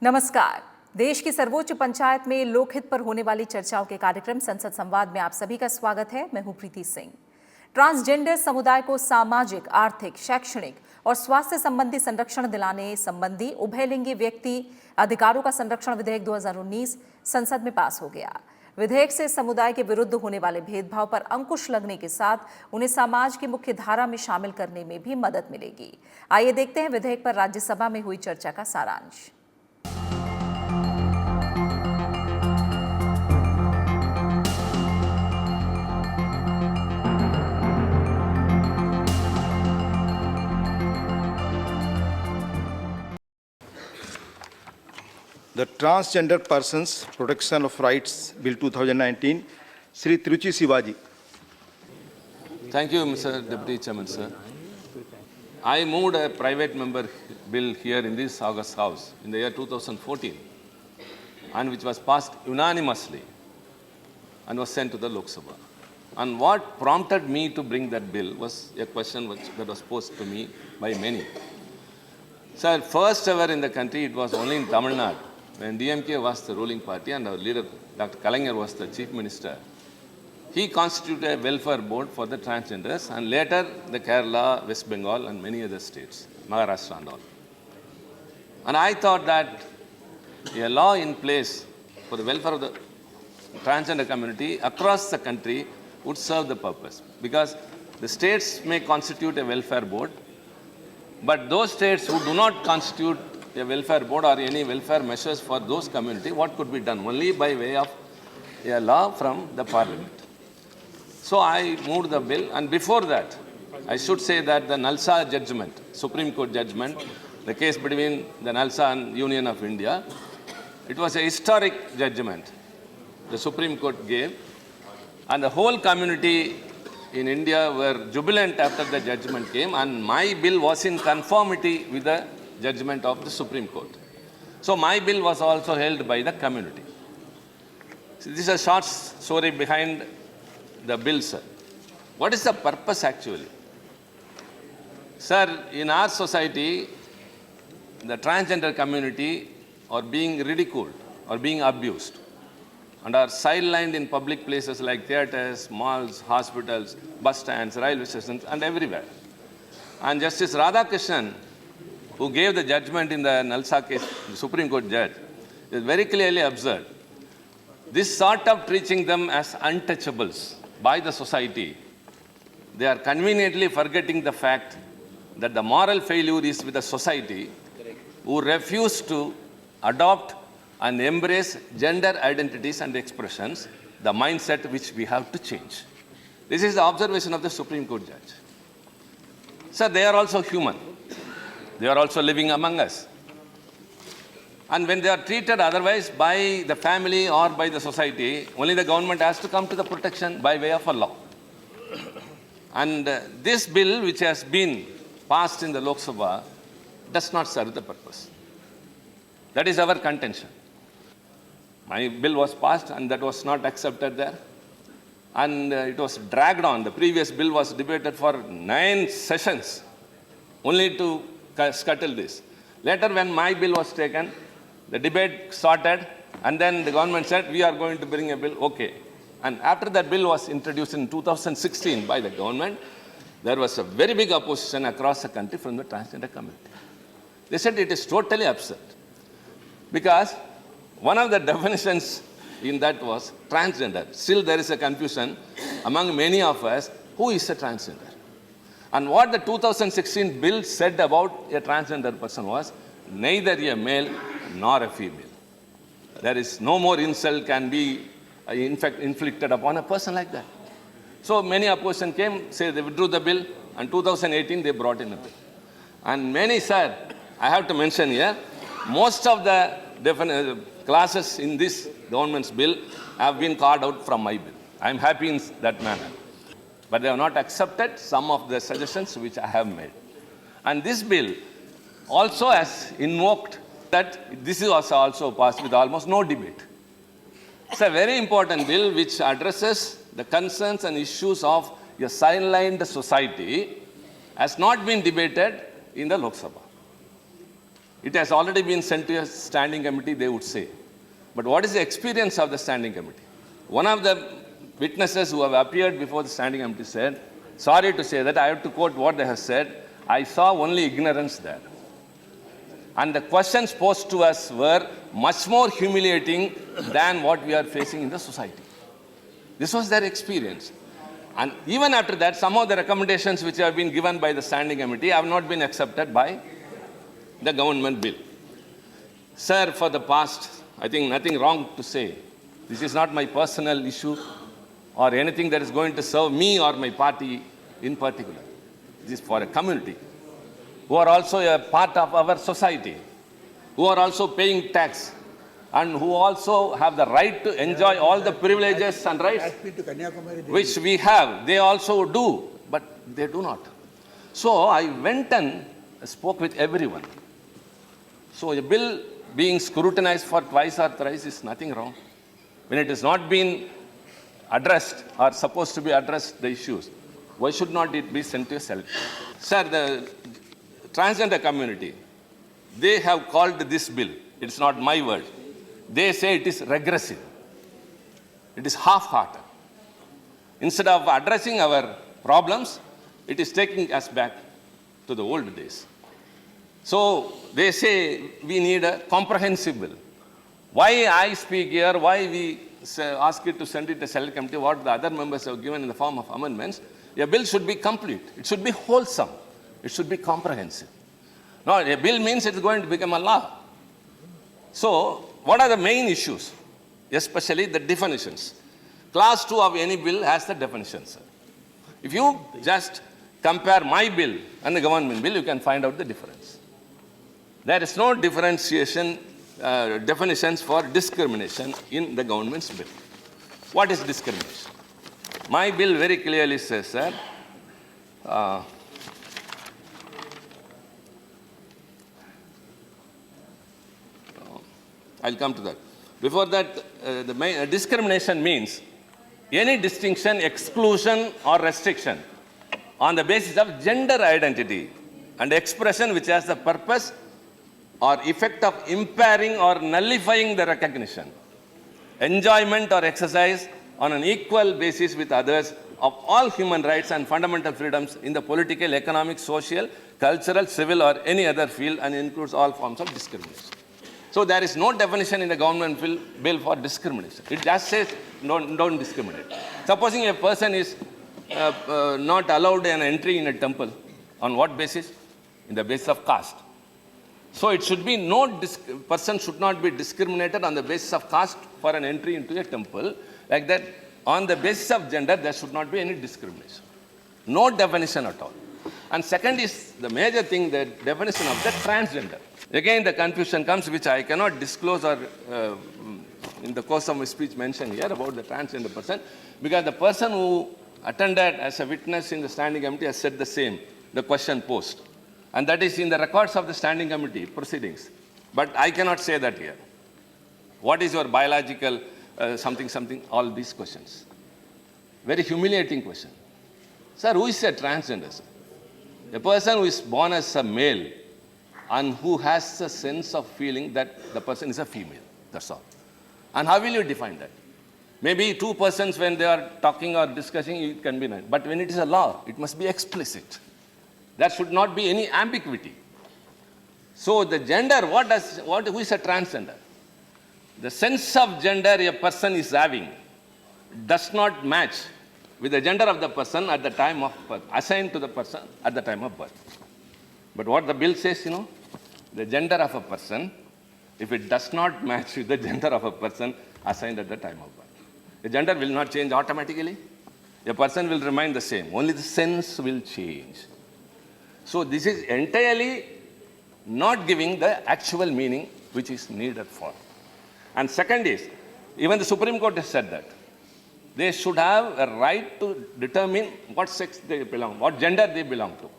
नमस्कार। देश की सर्वोच्च पंचायत में लोकहित पर होने वाली चर्चाओं के कार्यक्रम संसद संवाद में आप सभी का स्वागत है। मैं हूं प्रीति सिंह। ट्रांसजेंडर समुदाय को सामाजिक, आर्थिक, शैक्षणिक और स्वास्थ्य संबंधी संरक्षण दिलाने संबंधी उभयलिंगी व्यक्ति अधिकारों का संरक्षण विधेयक 2019 संसद में पास हो गया। विधेयक से समुदाय के विरुद्ध होने वाले भेदभाव पर अंकुश लगने के साथ उन्हें समाज की मुख्य धारा में शामिल करने में भी मदद मिलेगी। आइए देखते हैं विधेयक पर राज्यसभा में हुई चर्चा का सारांश। The Transgender Persons Protection of Rights Bill 2019, Sri Tiruchi Sivaji. Thank you, Mr. Deputy Chairman, sir. I moved a private member bill here in this August House in the year 2014, and which was passed unanimously and was sent to the Lok Sabha. And what prompted me to bring that bill was a question that was posed to me by many. Sir, first ever in the country, it was only in Tamil Nadu, when DMK was the ruling party and our leader, Dr. Kalaignar, was the chief minister. He constituted a welfare board for the transgenders, and later the Kerala, West Bengal and many other states, Maharashtra and all. And I thought that a law in place for the welfare of the transgender community across the country would serve the purpose, because the states may constitute a welfare board, but those states who do not constitute a welfare board or any welfare measures for those community, what could be done? Only by way of a law from the parliament. So I moved the bill, and before that, I should say that the NALSA judgment, Supreme Court judgment, the case between the NALSA and Union of India, it was a historic judgment the Supreme Court gave, and the whole community in India were jubilant after the judgment came, and my bill was in conformity with the judgment of the Supreme Court. So my bill was also held by the community. So this is a short story behind the bill, sir. What is the purpose actually? Sir, in our society, the transgender community are being ridiculed or being abused and are sidelined in public places like theatres, malls, hospitals, bus stands, railway stations, and everywhere. And Justice Radhakrishnan, who gave the judgment in the NALSA case, the Supreme Court judge, is very clearly observed. This sort of treating them as untouchables by the society, they are conveniently forgetting the fact that the moral failure is with the society who refuse to adopt and embrace gender identities and expressions, the mindset which we have to change. This is the observation of the Supreme Court judge. Sir, they are also human. They are also living among us. And when they are treated otherwise by the family or by the society, only the government has to come to the protection by way of a law. And this bill, which has been passed in the Lok Sabha, does not serve the purpose. That is our contention. My bill was passed and that was not accepted there. And it was dragged on. The previous bill was debated for 9 sessions only to scuttle this. Later, when my bill was taken, the debate started, and then the government said, we are going to bring a bill, okay. And after that bill was introduced in 2016 by the government, there was a very big opposition across the country from the transgender community. They said it is totally absurd, because one of the definitions in that was transgender. Still there is a confusion among many of us, who is a transgender? And what the 2016 bill said about a transgender person was neither a male nor a female. There is no more insult can be inflicted upon a person like that. So many opposition came, say they withdrew the bill, and 2018 they brought in a bill. And many, sir, I have to mention here, most of the classes in this government's bill have been carved out from my bill. I am happy in that manner. But they have not accepted some of the suggestions which I have made. And this bill also has invoked that this is also passed with almost no debate. It's a very important bill which addresses the concerns and issues of a sidelined society, has not been debated in the Lok Sabha. It has already been sent to a standing committee, they would say. But what is the experience of the standing committee? One of the witnesses who have appeared before the standing committee said, sorry to say that I have to quote what they have said, I saw only ignorance there. And the questions posed to us were much more humiliating than what we are facing in the society. This was their experience. And even after that, some of the recommendations which have been given by the standing committee have not been accepted by the government bill. Sir, for the past, I think nothing wrong to say. This is not my personal issue or anything that is going to serve me or my party in particular. This is for a community who are also a part of our society, who are also paying tax, and who also have the right to enjoy all the privileges and rights which we have. They also do, but they do not. So I went and spoke with everyone. So a bill being scrutinized for twice or thrice is nothing wrong. When it has not been addressed or supposed to be addressed, the issues, why should not it be sent to a cell? Sir, the transgender community, they have called this bill, it's not my word, they say it is regressive. It is half-hearted. Instead of addressing our problems, it is taking us back to the old days. So they say we need a comprehensive bill. Why I speak here, why we ask it to send it to select committee, what the other members have given in the form of amendments, a bill should be complete. It should be wholesome. It should be comprehensive. No, a bill means it's going to become a law. So what are the main issues? Especially the definitions. Clause 2 of any bill has the definitions. Sir. If you just compare my bill and the government bill, you can find out the difference. There is no differentiation, definitions for discrimination in the government's bill. What is discrimination? My bill very clearly says, sir, I'll come to that. Before that, discrimination means any distinction, exclusion, or restriction on the basis of gender identity and expression which has the purpose or effect of impairing or nullifying the recognition, enjoyment, or exercise on an equal basis with others of all human rights and fundamental freedoms in the political, economic, social, cultural, civil, or any other field, and includes all forms of discrimination. So there is no definition in the government bill for discrimination. It just says don't discriminate. Supposing a person is not allowed an entry in a temple, on what basis? In the basis of caste. So it should be person should not be discriminated on the basis of caste for an entry into a temple. Like that, on the basis of gender, there should not be any discrimination. No definition at all. And second is the major thing, the definition of the transgender. Again, the confusion comes, which I cannot disclose or in the course of my speech mention here about the transgender person, because the person who attended as a witness in the standing committee has said the same, the question posed. And that is in the records of the standing committee proceedings. But I cannot say that here. What is your biological something, all these questions. Very humiliating question. Sir, who is a transgender, sir? A person who is born as a male and who has a sense of feeling that the person is a female. That's all. And how will you define that? Maybe two persons, when they are talking or discussing, it can be nice. But when it is a law, it must be explicit. There should not be any ambiguity. So the gender, who is a transgender? The sense of gender a person is having does not match with the gender of the person at the time of birth, assigned to the person at the time of birth. But what the bill says, the gender of a person, if it does not match with the gender of a person assigned at the time of birth, the gender will not change automatically. A person will remain the same. Only the sense will change. So this is entirely not giving the actual meaning which is needed for. And second is, even the Supreme Court has said that they should have a right to determine what sex they belong, what gender they belong to.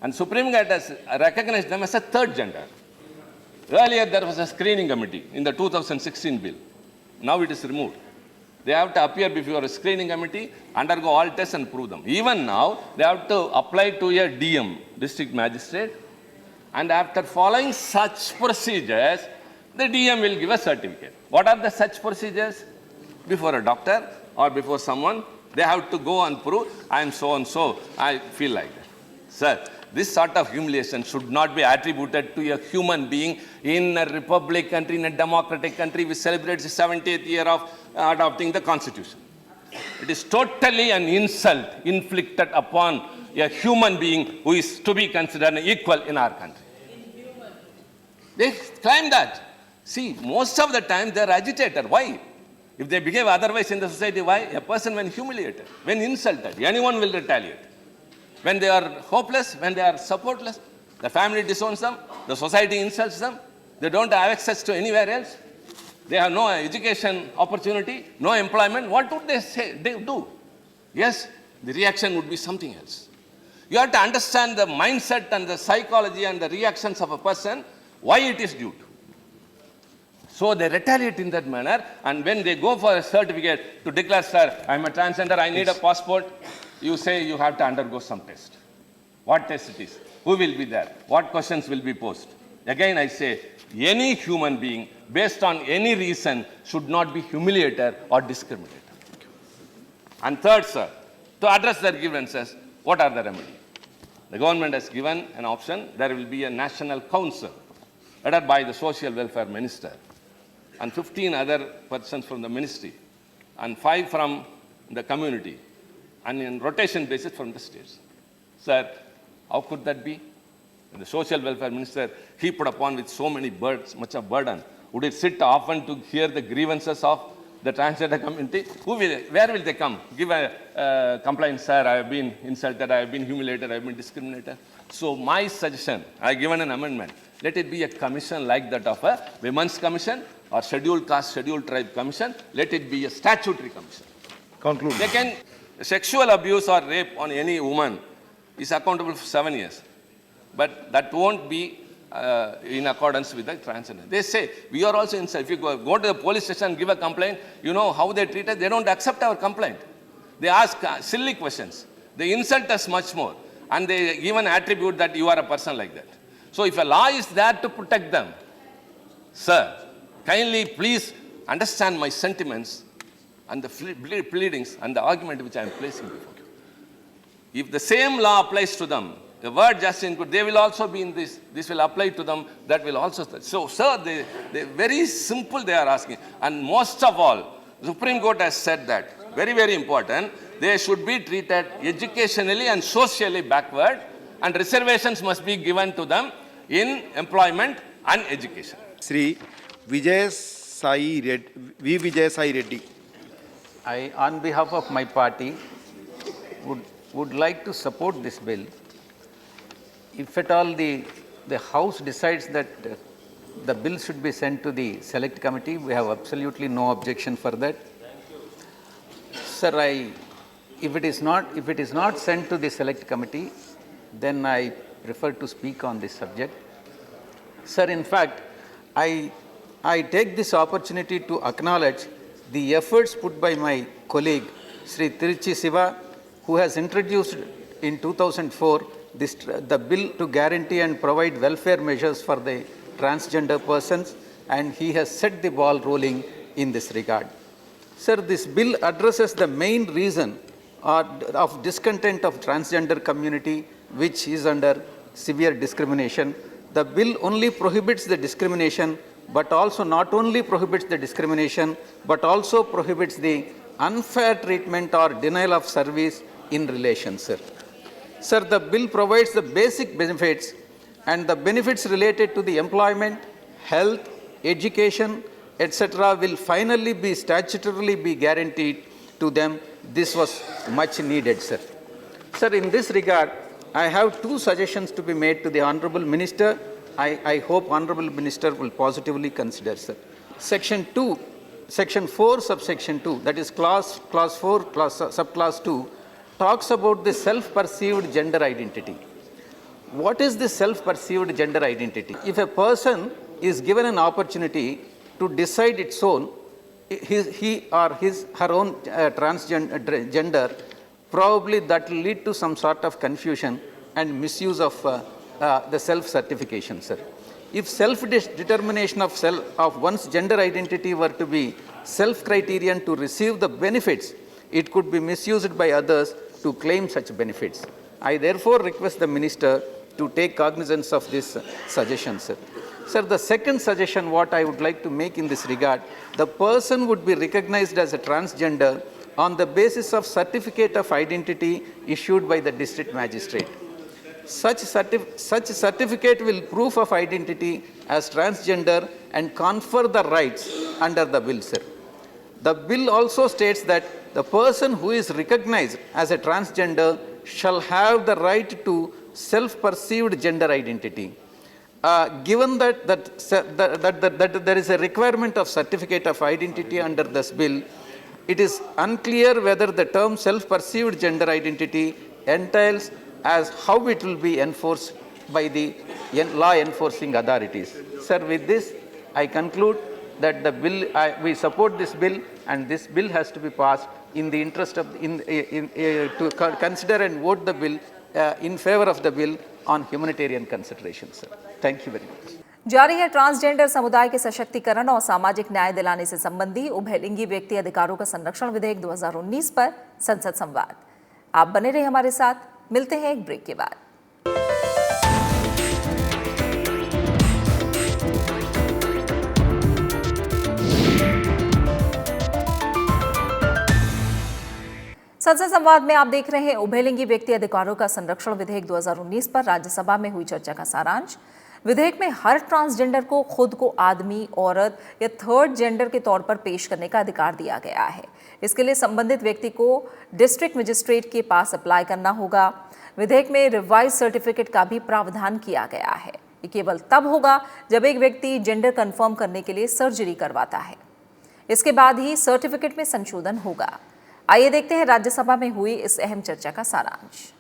And Supreme Court has recognized them as a third gender. Earlier there was a screening committee in the 2016 bill. Now it is removed. They have to appear before a screening committee, undergo all tests and prove them. Even now, they have to apply to a DM, district magistrate, And after following such procedures, the DM will give a certificate. What are the such procedures? Before a doctor or before someone, they have to go and prove, I am so and so, I feel like that. Sir, this sort of humiliation should not be attributed to a human being in a republic country, in a democratic country which celebrates the 70th year of adopting the constitution. It is totally an insult inflicted upon a human being who is to be considered an equal in our country. They claim that. See, most of the time they are agitated. Why? If they behave otherwise in the society, why? A person when humiliated, when insulted, anyone will retaliate. When they are hopeless, when they are supportless, the family disowns them, the society insults them, they don't have access to anywhere else, they have no education opportunity, no employment, what would they say? They do? Yes, the reaction would be something else. You have to understand the mindset and the psychology and the reactions of a person, why it is due to. So they retaliate in that manner, and when they go for a certificate to declare, sir, I am a transgender, I need a passport, you say you have to undergo some test. What test it is? Who will be there? What questions will be posed? Again, I say, any human being, based on any reason, should not be humiliated or discriminated. And third, sir, to address their grievances, what are the remedies? The government has given an option. There will be a national council headed by the social welfare minister and 15 other persons from the ministry and 5 from the community and in rotation basis from the states. Sir, how could that be? The social welfare minister, he put upon with so many much of burden. Would it sit often to hear the grievances of the transgender community? Where will they come? Give a complaint, sir, I have been insulted, I have been humiliated, I have been discriminated. So my suggestion, I have given an amendment. Let it be a commission like that of a women's commission or scheduled caste, scheduled tribe commission. Let it be a statutory commission. Conclude. They can, sexual abuse or rape on any woman is accountable for 7 years. But that won't be in accordance with the transgender. They say, we are also inside. If you go to the police station and give a complaint, you know how they treat us? They don't accept our complaint. They ask silly questions. They insult us much more. And they even attribute that you are a person like that. So if a law is there to protect them, sir, kindly please understand my sentiments and the pleadings and the argument which I am placing before you. If the same law applies to them, the word just include, they will also be in this. This will apply to them. That will also. So, sir, they very simple they are asking. And most of all, the Supreme Court has said that, very, very important, they should be treated educationally and socially backward, and reservations must be given to them in employment and education. Sri Vijay Sai Reddy. I, on behalf of my party, would like to support this bill. If at all the House decides that the bill should be sent to the Select Committee, we have absolutely no objection for that. Sir, if it is not sent to the Select Committee, then I prefer to speak on this subject. Sir, in fact, I take this opportunity to acknowledge the efforts put by my colleague, Sri Tiruchi Siva, who has introduced in 2004 the bill to guarantee and provide welfare measures for the transgender persons, and he has set the ball rolling in this regard. Sir, this bill addresses the main reason of discontent of transgender community, which is under severe discrimination. The bill only prohibits the discrimination, but also not only prohibits the discrimination, but also prohibits the unfair treatment or denial of service in relations, sir. Sir, the bill provides the basic benefits, and the benefits related to the employment, health, education, etc. will finally be statutorily be guaranteed to them. This was much needed, sir. Sir, in this regard, I have 2 suggestions to be made to the Honorable Minister. I hope Honorable Minister will positively consider, sir. Section 4, subsection 2, that is clause 4, subclause 2, talks about the self-perceived gender identity. What is the self-perceived gender identity? If a person is given an opportunity to decide its own, he or her own transgender, probably that will lead to some sort of confusion and misuse of the self-certification, sir. If self-determination of one's gender identity were to be self-criterion to receive the benefits, it could be misused by others to claim such benefits. I therefore request the Minister to take cognizance of this suggestion, sir. Sir, the second suggestion what I would like to make in this regard, the person would be recognized as a transgender on the basis of certificate of identity issued by the district magistrate. Such certificate will proof of identity as transgender and confer the rights under the bill, sir. The bill also states that the person who is recognized as a transgender shall have the right to self-perceived gender identity. Given that there is a requirement of certificate of identity under this bill, it is unclear whether the term self-perceived gender identity entails as how it will be enforced by the law enforcing authorities. Sir, with this, I conclude that the bill, we support this bill, and this bill has to be passed in the interest of, to consider and vote the bill in favor of the bill on humanitarian considerations, sir. Thank you very much. जारी है transgender समुदाय के सशक्तिकरण और सामाजिक न्याय दिलाने से संबंधी उभयलिंगी व्यक्ति अधिकारों का संरक्षण विधेयक 2019 पर संसद संवाद। आप बने रहे हमारे साथ, मिलते हैं एक ब्रेक के बाद। संसद संवाद में आप देख रहे हैं उभयलिंगी व्यक्ति अधिकारों का संरक्षण विधेयक 2019 पर राज्यसभा में हुई चर्चा का सारांश। विधेयक में हर ट्रांसजेंडर को खुद को आदमी, औरत या थर्ड जेंडर के तौर पर पेश करने का अधिकार दिया गया है। इसके लिए संबंधित व्यक्ति को डिस्ट्रिक्ट मजिस्ट्रेट के पास अप्लाई करना होगा। विधेयक में रिवाइज सर्टिफिकेट का भी प्रावधान किया गया है। ये केवल तब होगा जब एक व्यक्ति जेंडर कंफर्म करने के लिए सर्जरी करवाता है। इसके बाद ही सर्टिफिकेट में संशोधन होगा। आइए देखते हैं राज्यसभा में हुई इस अहम चर्चा का सारांश।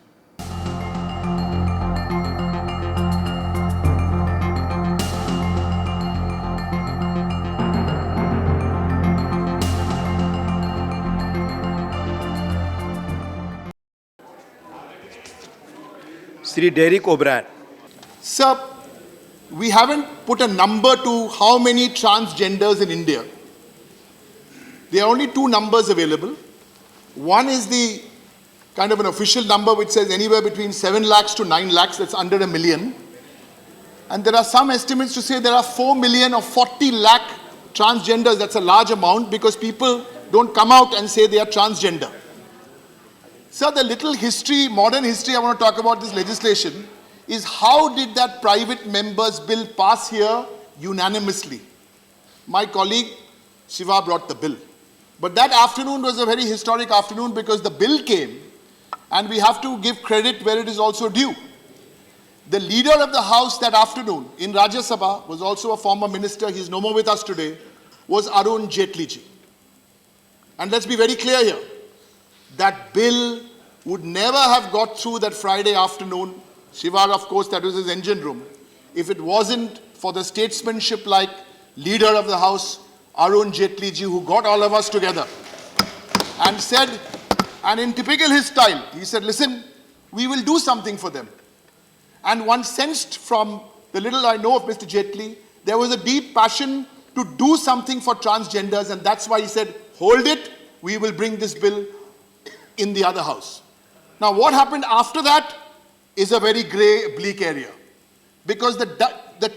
Sri Derek O'Brien. Sir, we haven't put a number to how many transgenders in India. There are only two numbers available. One is the kind of an official number which says anywhere between 7 lakhs to 9 lakhs, that's under a million. And there are some estimates to say there are 4 million or 40 lakh transgenders. That's a large amount because people don't come out and say they are transgender. Sir, the little history, modern history I want to talk about this legislation is how did that private members bill pass here unanimously? My colleague Shiva brought the bill. But that afternoon was a very historic afternoon because the bill came and we have to give credit where it is also due. The leader of the house that afternoon in Rajya Sabha was also a former minister, he's no more with us today, was Arun Jaitley ji. And let's be very clear here. That bill would never have got through that Friday afternoon. Shiva, of course, that was his engine room. If it wasn't for the statesmanship like leader of the house, Arun Jaitley ji, who got all of us together and said, and in typical his style, he said, listen, we will do something for them. And one sensed from the little I know of Mr. Jaitley, there was a deep passion to do something for transgenders, and that's why he said, hold it, we will bring this bill in the other house. Now what happened after that is a very grey, bleak area. Because the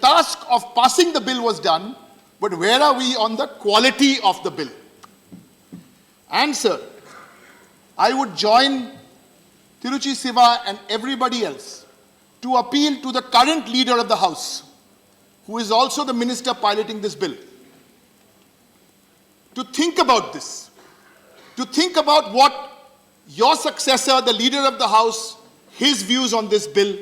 task of passing the bill was done, but where are we on the quality of the bill? And sir, I would join Tiruchi Siva and everybody else to appeal to the current leader of the house, who is also the minister piloting this bill, to think about this, to think about what your successor, the leader of the house, his views on this bill,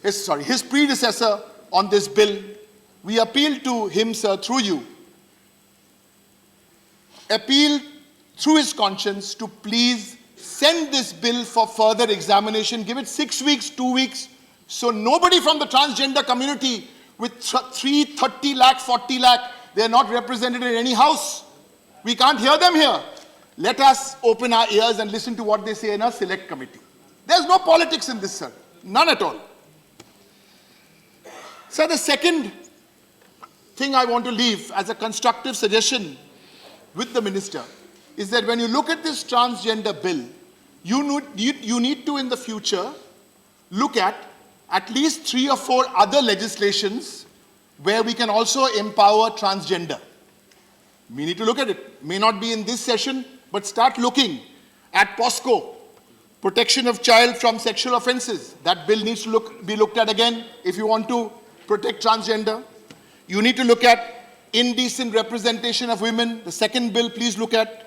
his predecessor on this bill. We appeal to him, sir, through you. Appeal through his conscience to please send this bill for further examination. Give it 6 weeks, 2 weeks, so nobody from the transgender community with 30 lakh, 40 lakh, they are not represented in any house. We can't hear them here. Let us open our ears and listen to what they say in our select committee. There's no politics in this, sir. None at all. So the second thing I want to leave as a constructive suggestion with the minister is that when you look at this transgender bill, you need to in the future look at least 3 or 4 other legislations where we can also empower transgender. We need to look at it. May not be in this session, but start looking at POSCO, protection of child from sexual offenses. That bill needs to be looked at again if you want to protect transgender. You need to look at indecent representation of women. The second bill, please look at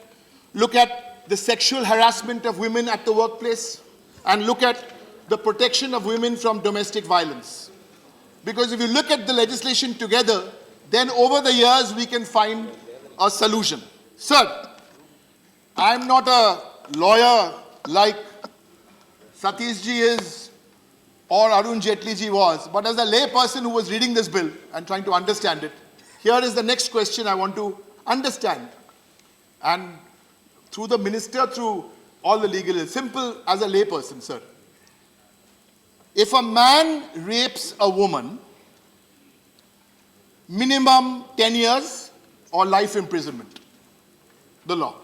the sexual harassment of women at the workplace, and look at the protection of women from domestic violence. Because if you look at the legislation together, then over the years we can find a solution. Sir, I'm not a lawyer like Satish ji is or Arun Jaitley ji was, but as a lay person who was reading this bill and trying to understand it, here is the next question I want to understand. And through the minister, through all the legal, it's simple as a lay person, sir. If a man rapes a woman, minimum 10 years or life imprisonment, the law.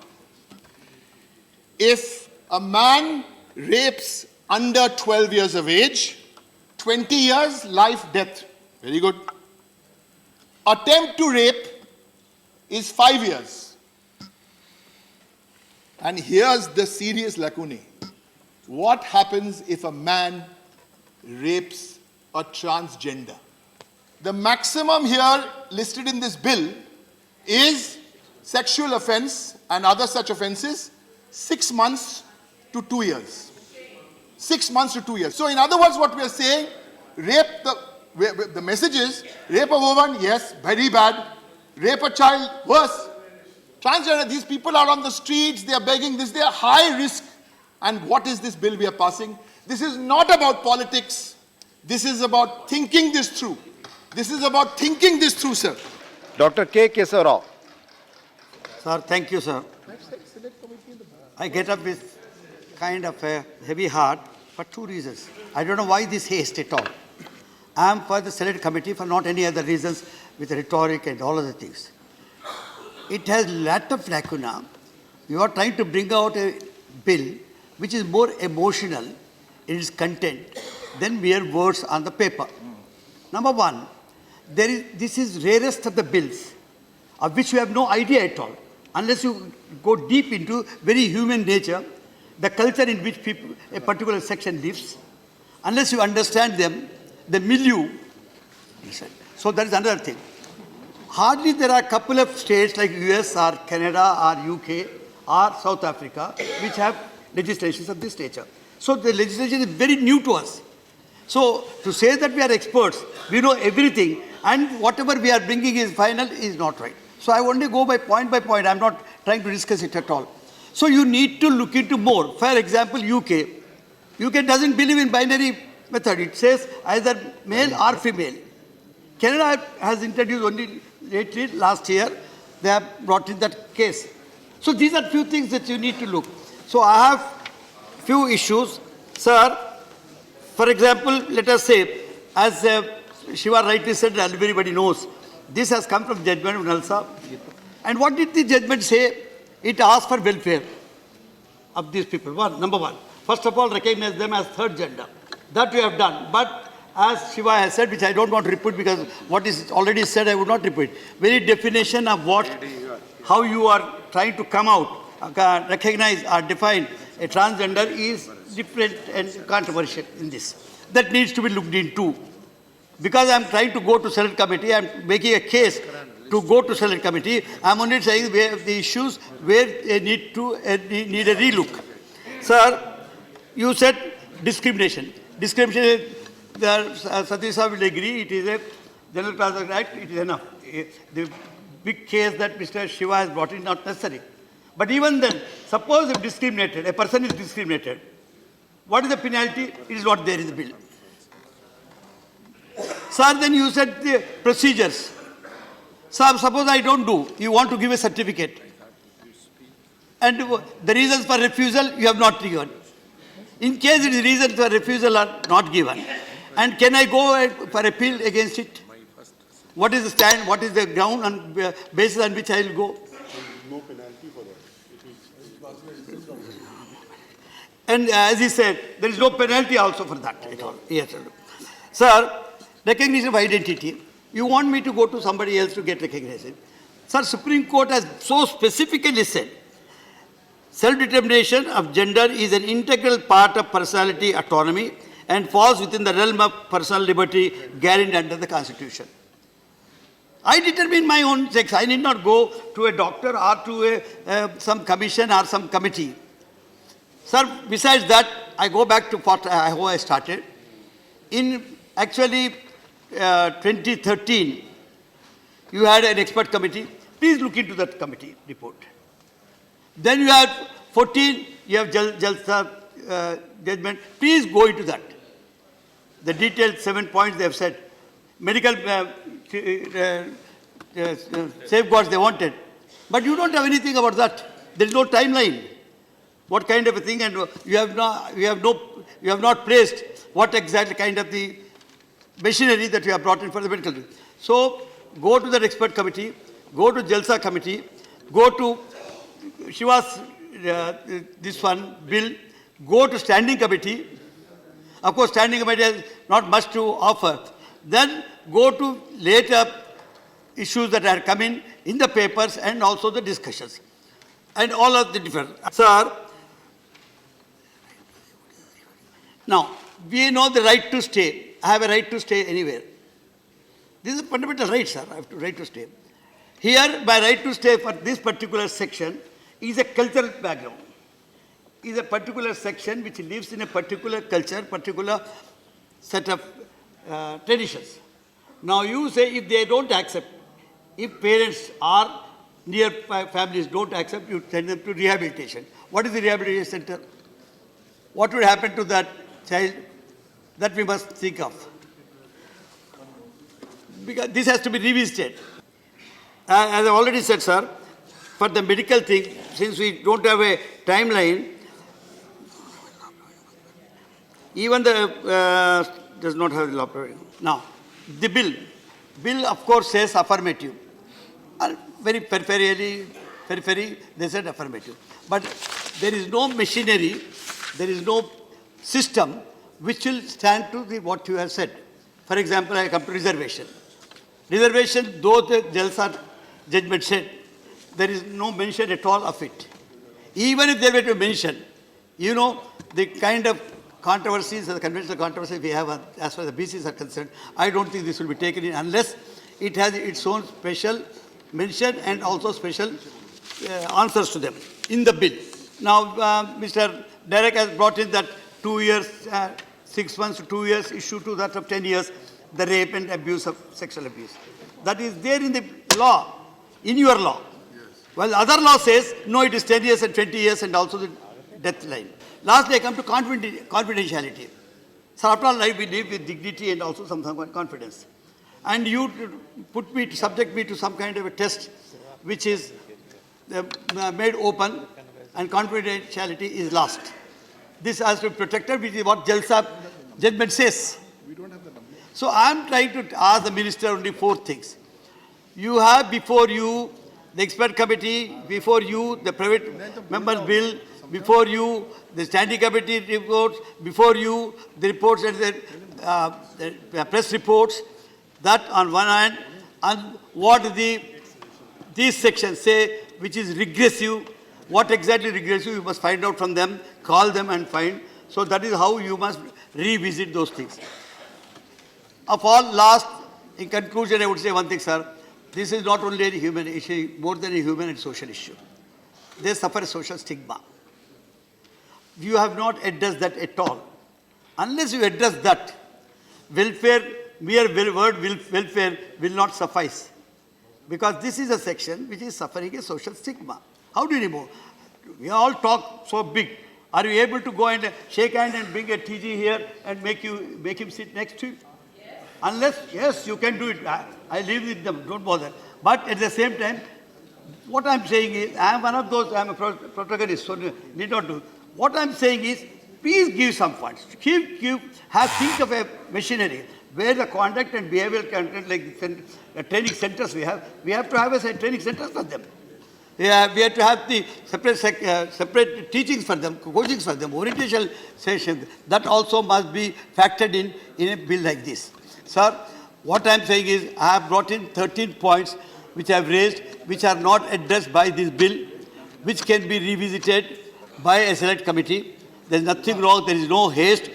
If a man rapes under 12 years of age, 20 years, life, death. Very good. Attempt to rape is 5 years. And here's the serious lacunae. What happens if a man rapes a transgender? The maximum here listed in this bill is sexual offense and other such offenses, 6 months to 2 years. 6 months to 2 years. So in other words, what we are saying, the message is, rape a woman, yes, very bad. Rape a child, worse. Transgender, these people are on the streets, they are begging this, they are high risk. And what is this bill we are passing? This is not about politics. This is about thinking this through. This is about thinking this through, sir. Dr. K. Kesava Rao. Sir, thank you, sir. I get up with kind of a heavy heart for 2 reasons. I don't know why this haste at all. I am for the Select Committee for not any other reasons with rhetoric and all other things. It has lot of lacuna. You are trying to bring out a bill which is more emotional in its content than mere words on the paper. Number one, this is rarest of the bills of which you have no idea at all. Unless you go deep into very human nature, the culture in which people, a particular section lives, unless you understand them, the milieu. So that is another thing. Hardly there are a couple of states like US or Canada or UK or South Africa which have legislations of this nature. So the legislation is very new to us. So to say that we are experts, we know everything, and whatever we are bringing is final is not right. So I only go by point. I'm not trying to discuss it at all. So you need to look into more. For example, UK. UK doesn't believe in binary method. It says either male or female. Canada has introduced only lately, last year, they have brought in that case. So these are few things that you need to look. So I have few issues. Sir, for example, let us say, as Shiva rightly said, and everybody knows, this has come from judgment of NALSA. And what did the judgment say? It asked for welfare of these people. Number one. First of all, recognize them as third gender. That we have done. But as Shiva has said, which I don't want to repeat because what is already said, I would not repeat. Very definition of how you are trying to come out, recognize or define a transgender is different and controversial in this. That needs to be looked into. Because I am trying to go to Select Committee, I am making a case to go to Select Committee. I am only saying where the issues where they need a relook. Sir, you said discrimination. Discrimination, Satish Saab will agree, it is a General Class Act, it is enough. The big case that Mr. Shiva has brought in, not necessary. But even then, suppose if discriminated, a person is discriminated, what is the penalty? It is not there in the bill. Sir, then you said the procedures. Sir, suppose I don't do, you want to give a certificate. And the reasons for refusal, you have not given. In case the reasons for refusal are not given, And can I go for appeal against it? What is the stand? What is the ground and basis on which I will go? And as he said, there is no penalty also for that at all. Yes, sir. Sir, recognition of identity. You want me to go to somebody else to get recognition? Sir, Supreme Court has so specifically said, self-determination of gender is an integral part of personality autonomy and falls within the realm of personal liberty guaranteed under the Constitution. I determine my own sex. I need not go to a doctor or to some commission or some committee. Sir, besides that, I go back to how I started. In actually 2013, you had an expert committee. Please look into that committee report. Then you have 14, you have Jalsa judgment. Please go into that. The detailed 7 points they have said. Medical safeguards they wanted. But you don't have anything about that. There is no timeline. What kind of a thing, and you have not placed what exactly kind of the machinery that you have brought in for the medical. So go to the expert committee, go to Jalsa committee, go to Shiva's this one bill, go to standing committee. Of course, standing committee has not much to offer. Then go to later issues that are coming in the papers and also the discussions. And all of the different. Sir, now, we know the right to stay. I have a right to stay anywhere. This is a fundamental right, sir. I have the right to stay. Here, my right to stay for this particular section is a cultural background. Is a particular section which lives in a particular culture, particular set of traditions. Now, you say if they don't accept, if parents or near families don't accept, you send them to rehabilitation. What is the rehabilitation center? What would happen to that child? That we must think of. Because this has to be revisited. As I already said, sir, for the medical thing, since we don't have a timeline, even the does not have the law provision. Now, the bill of course says affirmative. Very periphery, they said affirmative. But there is no machinery, there is no system which will stand to what you have said. For example, I come to reservation. Reservation, though the Jalsa judgment said, there is no mention at all of it. Even if there were to mention, you know, the kind of controversies, the conventional controversies we have as far as the BCs are concerned, I don't think this will be taken in unless it has its own special mention and also special answers to them in the bill. Now, Mr. Derek has brought in that 2 years, 6 months to 2 years issue to that of 10 years, the rape and abuse of sexual abuse. That is there in the law, in your law. Yes. While other law says, no, it is 10 years and 20 years and also the death line. Lastly, I come to confidentiality. So after all, we live with dignity and also some confidence. And you subject me to some kind of a test which is made open and confidentiality is lost. This has to be protected, which is what Jalsa judgment says. So I am trying to ask the minister only 4 things. You have before you the expert committee, before you the private members bill, before you the standing committee reports, before you the reports and the press reports. That on one hand, and what these sections say, which is regressive, what exactly regressive, you must find out from them, call them and find. So that is how you must revisit those things. Of all, last, in conclusion, I would say one thing, sir. This is not only a human issue, more than a human and social issue. They suffer a social stigma. You have not addressed that at all. Unless you address that, welfare, mere word welfare will not suffice. Because this is a section which is suffering a social stigma. How do you remove? We all talk so big. Are you able to go and shake hand and bring a TG here and make him sit next to you? Yes. Unless, yes, you can do it. I live with them, don't bother. But at the same time, what I'm saying is, I am one of those, I am a protagonist, so need not do. What I'm saying is, please give some funds. Think of a machinery where the conduct and behavioral content, like the training centers we have to have a training centers for them. Yeah, we have to have the separate teachings for them, coachings for them, orientation sessions. That also must be factored in a bill like this. Sir, what I am saying is I have brought in 13 points which I have raised, which are not addressed by this bill, which can be revisited by a select committee. There is nothing wrong, there is no haste.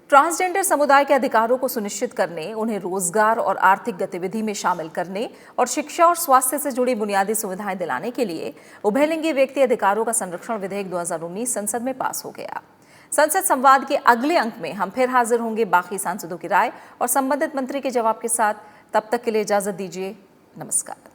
Transgender समुदाय के अधिकारों को सुनिश्चित करने, उन्हें रोजगार और आर्थिक गतिविधि में शामिल करने और शिक्षा और स्वास्थ्य से जुड़ी बुनियादी सुविधाएं दिलाने के लिए उभयलिंगी व्यक्ति अधिकारों का संरक्षण विधेयक 2019 संसद में पास हो गया। संसद संवाद के अगले अंक में हम फिर हाजिर होंगे बाकी सांसदों की राय और संबंधित मंत्री के जवाब के साथ। तब तक के लिए इजाजत दीजिए। नमस्कार।